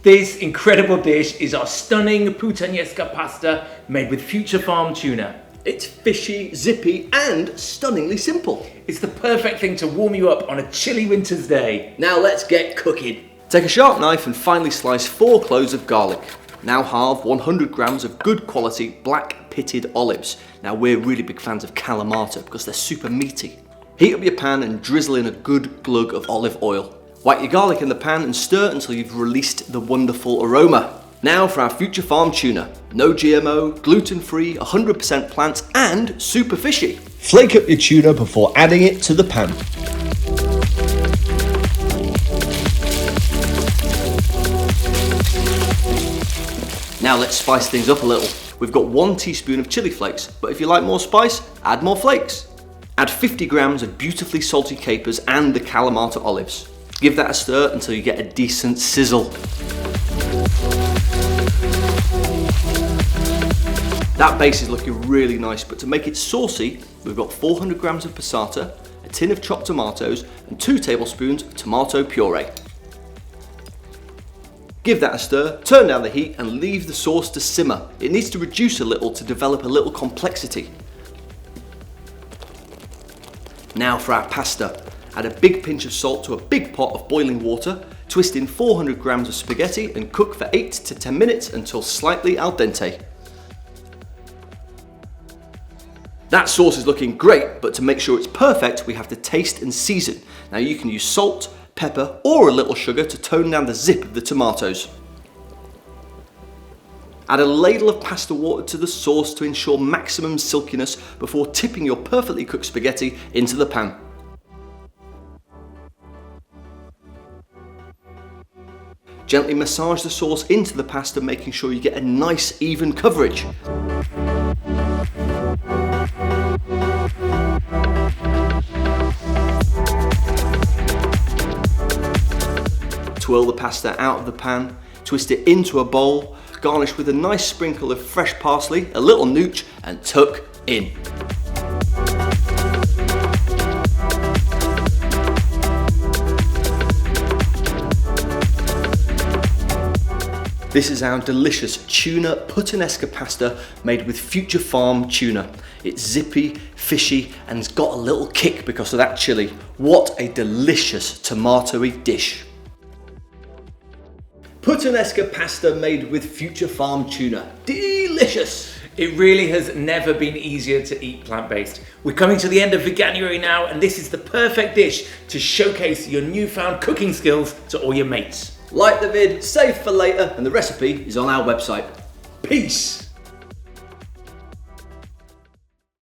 This incredible dish is our stunning puttanesca pasta made with Future Farm tuna. It's fishy, zippy, and stunningly simple. It's the perfect thing to warm you up on a chilly winter's day. Now let's get cooking. Take a sharp knife and finely slice 4 cloves of garlic. Now halve 100 grams of good quality black pitted olives. Now we're really big fans of Kalamata because they're super meaty. Heat up your pan and drizzle in a good glug of olive oil. Whack your garlic in the pan and stir until you've released the wonderful aroma. Now for our Future Farm tuna. No GMO, gluten-free, 100% plants and super fishy. Flake up your tuna before adding it to the pan. Now let's spice things up a little. We've got 1 teaspoon of chili flakes, but if you like more spice, add more flakes. Add 50 grams of beautifully salty capers and the Kalamata olives. Give that a stir until you get a decent sizzle. That base is looking really nice, but to make it saucy, we've got 400 grams of passata, a tin of chopped tomatoes, and 2 tablespoons of tomato puree. Give that a stir, turn down the heat, and leave the sauce to simmer. It needs to reduce a little to develop a little complexity. Now for our pasta. Add a big pinch of salt to a big pot of boiling water, twist in 400 grams of spaghetti and cook for 8 to 10 minutes until slightly al dente. That sauce is looking great, but to make sure it's perfect, we have to taste and season. Now you can use salt, pepper, or a little sugar to tone down the zip of the tomatoes. Add a ladle of pasta water to the sauce to ensure maximum silkiness before tipping your perfectly cooked spaghetti into the pan. Gently massage the sauce into the pasta, making sure you get a nice even coverage. Twirl the pasta out of the pan, twist it into a bowl, garnish with a nice sprinkle of fresh parsley, a little nooch, and tuck in. This is our delicious Tuna Puttanesca Pasta made with Future Farm tuna. It's zippy, fishy, and it's got a little kick because of that chili. What a delicious tomatoey dish. Puttanesca pasta made with Future Farm tuna. Delicious! It really has never been easier to eat plant-based. We're coming to the end of Veganuary now, and this is the perfect dish to showcase your newfound cooking skills to all your mates. Like the vid, save for later, and the recipe is on our website. Peace!